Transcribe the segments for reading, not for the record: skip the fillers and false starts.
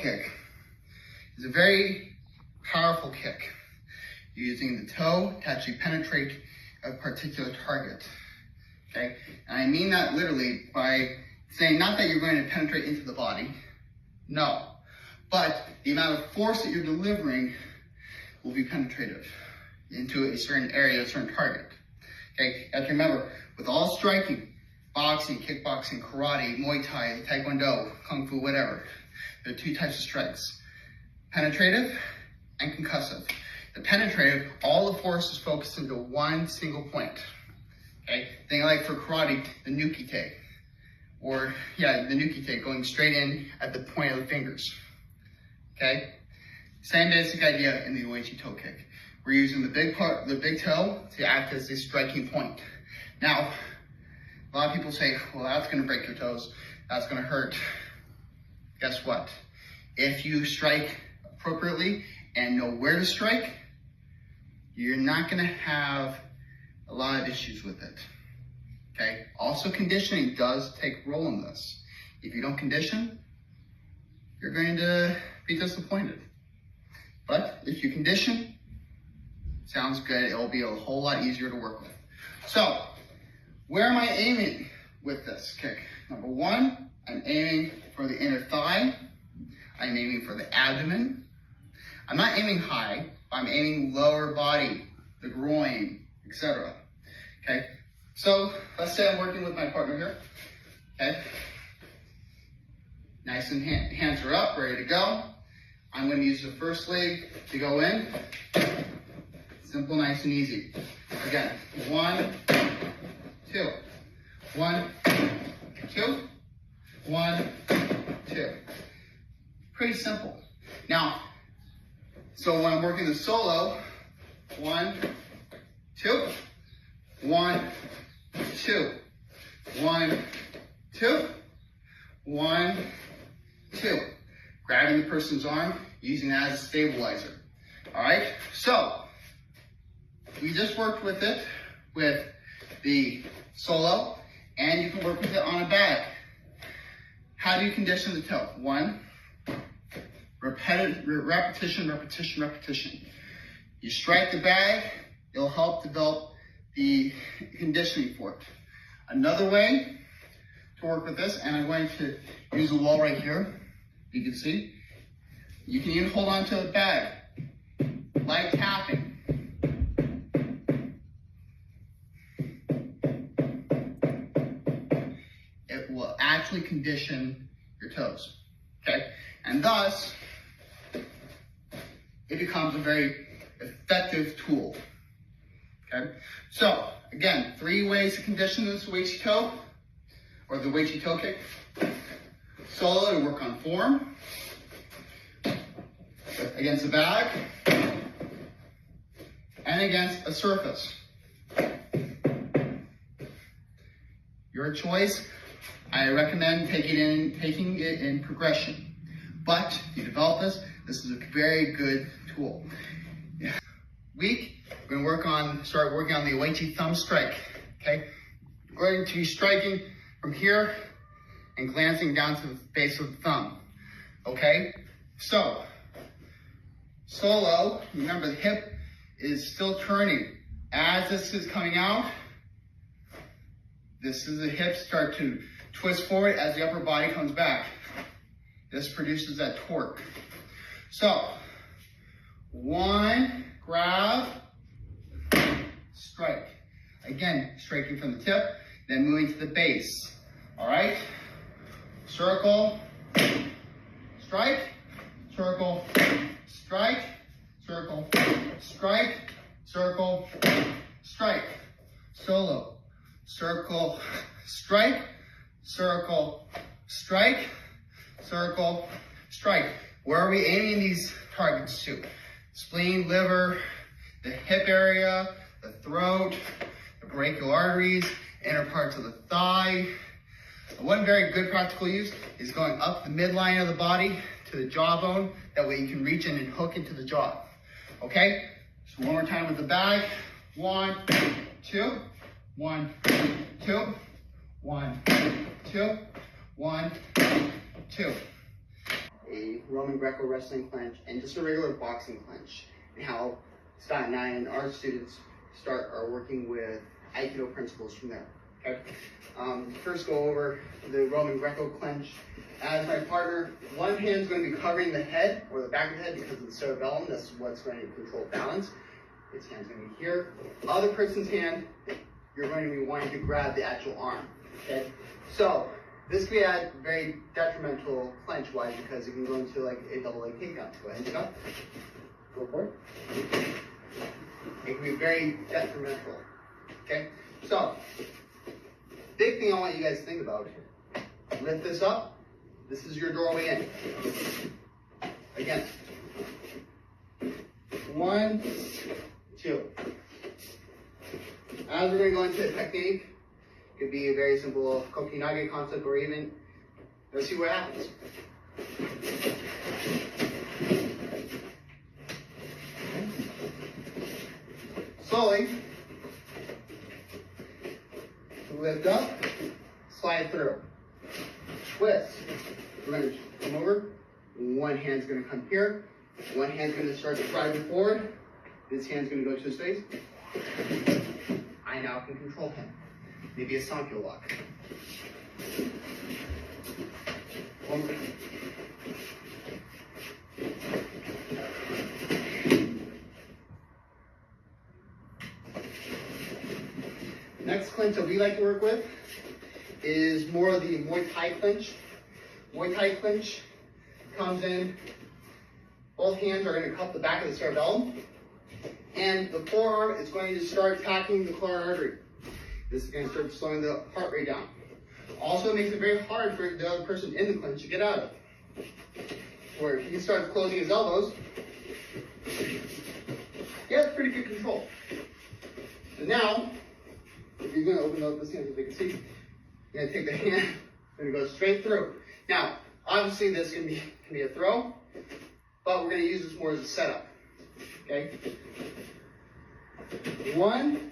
Kick is a very powerful kick. You're using the toe to actually penetrate a particular target. Okay, and I mean that literally by saying not that you're going to penetrate into the body, no, but the amount of force that you're delivering will be penetrative into a certain area, a certain target. Okay, you have to remember, with all striking, boxing, kickboxing, karate, Muay Thai, Taekwondo, Kung Fu, whatever, there are two types of strikes: penetrative and concussive. The penetrative, all the force is focused into one single point. Okay, think like for karate, the nukite, or the nukite, going straight in at the point of the fingers. Okay, same basic idea in the Uechi toe kick. We're using the big toe to act as the striking point. Now, a lot of people say, well, that's going to break your toes, that's going to hurt. Guess what? If you strike appropriately and know where to strike, you're not going to have a lot of issues with it. Okay? Also, conditioning does take a role in this. If you don't condition, you're going to be disappointed. But if you condition, sounds good. It will be a whole lot easier to work with. So, where am I aiming with this kick? Number one, I'm aiming for the inner thigh. I'm aiming for the abdomen. I'm not aiming high, I'm aiming lower body, the groin, etc. Okay, so let's say I'm working with my partner here. Okay, nice and hands are up, ready to go. I'm going to use the first leg to go in. Simple, nice and easy. Again, 1, 2, 1, 2, 1, 2. Pretty simple. Now, so when I'm working the solo, 1, 2, 1, 2, 1, 2, 1, 2. Grabbing the person's arm, using that as a stabilizer. All right, so we just worked with it with the solo, and you can work with it on a bag. How do you condition the toe? 1, repetition, repetition, repetition. You strike the bag, it'll help develop the conditioning for it. Another way to work with this, and I'm going to use the wall right here, you can see, you can even hold on to the bag, light tapping. It will actually condition your toes, okay? And thus, it becomes a very effective tool, okay? So, again, 3 ways to condition this Uechi toe, or the Uechi toe kick. Solo to work on form, against the bag, and against a surface. Your choice. I recommend taking it in progression. But if you develop this is a very good tool. Week, we're going to start working on the Uechi thumb strike. Okay, we're going to be striking from here and glancing down to the base of the thumb. Okay, so solo. Remember, the hip is still turning as this is coming out. This is the hips start to twist forward as the upper body comes back. This produces that torque. So, 1, grab, strike. Again, striking from the tip, then moving to the base. All right? Circle, strike, circle, strike, circle, strike, circle, strike. Solo. Circle, strike, circle, strike, circle, strike. Where are we aiming these targets to? Spleen, liver, the hip area, the throat, the brachial arteries, inner parts of the thigh. One very good practical use is going up the midline of the body to the jawbone. That way you can reach in and hook into the jaw. Okay? So one more time with the bag. 1, 2, 1, 2, 1, 2, 1, 2. a Roman Greco wrestling clench, and just a regular boxing clench, and how Scott and I and our students are working with Aikido principles from there. Okay. First go over the Roman Greco clench. As my partner, one hand's going to be covering the head or the back of the head because of the cerebellum. That's what's going to control balance. Its hand's going to be here. Other person's hand, you're going to be wanting to grab the actual arm. Okay. So this could be a very detrimental clench-wise because it can go into like a double leg takedown. Go ahead and pick up. Go for it. It can be very detrimental. Okay. So big thing I want you guys to think about. Lift this up. This is your doorway in. Again. 1, 2. As we're going to go into the technique, it could be a very simple kokinage concept or even, let's see what happens. Slowly, lift up, slide through, twist. We're going to come over, one hand's going to come here, one hand's going to start to drive it forward, this hand's going to go to his face. I now can control him. Maybe a Sankyo lock. One more. Next clinch that we like to work with is more of the Muay Thai clinch. Muay Thai clinch comes in, both hands are going to cup the back of the cerebellum, and the forearm is going to start attacking the coronary artery. This is going to start slowing the heart rate down. Also, it makes it very hard for the other person in the clinch to get out of. Where if he starts closing his elbows, he has pretty good control. So now, if you're going to open up this hand so they can see, you're going to take the hand and go straight through. Now, obviously this can be a throw, but we're going to use this more as a setup. Okay? 1,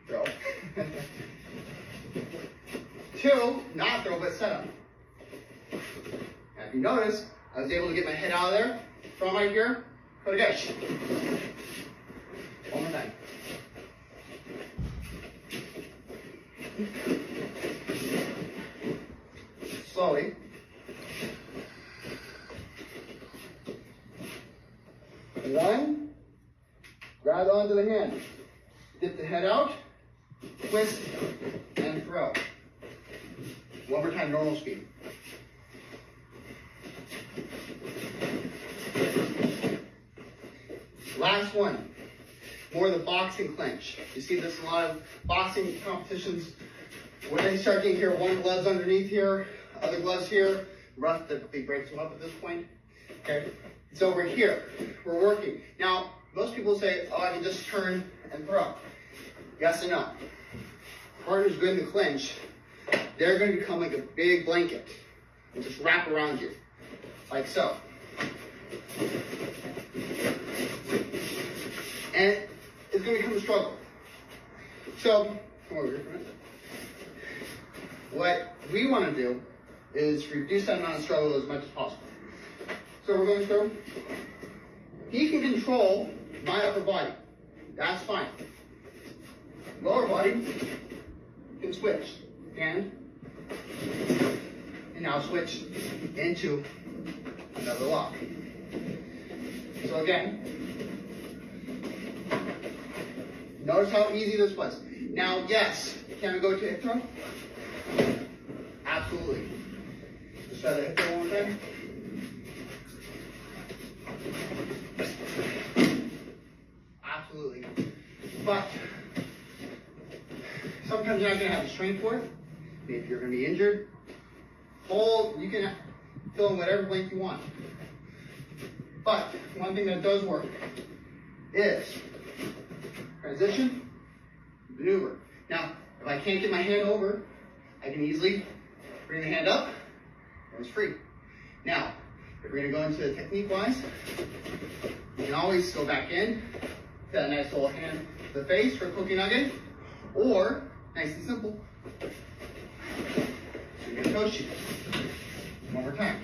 throw. 2, not throw, but setup. Now, if you notice, I was able to get my head out of there, from right here, put a gash. One more time. Slowly. One, grab onto the hand. Dip the head out, twist, and throw. One more time, normal speed. Last one, more of the boxing clench. You see this in a lot of boxing competitions where they start getting here, one glove's underneath here, other gloves here. Rough typically breaks them up at this point. Okay, it's over here. We're working. Now, most people say, oh, I can just turn and throw. Yes and no. Partners good in the clinch, they're going to become like a big blanket and just wrap around you, like so. And it's going to become a struggle. So, come over here. What we want to do is reduce that amount of struggle as much as possible. So we're going through. He can control my upper body. That's fine. Lower body can switch. And now switch into another lock. So again, notice how easy this was. Now, yes, can we go to hip throw? Absolutely. Let's try the hip throw one more time. Absolutely. But sometimes you're not going to have the strength for it. If you're going to be injured, hold, you can fill in whatever blank you want. But one thing that does work is transition, maneuver. Now, if I can't get my hand over, I can easily bring the hand up, and it's free. Now, if we're going to go into the technique-wise, you can always go back in, that nice little hand to the face for kokinage, or, nice and simple, so you're going to toe shoot. One more time.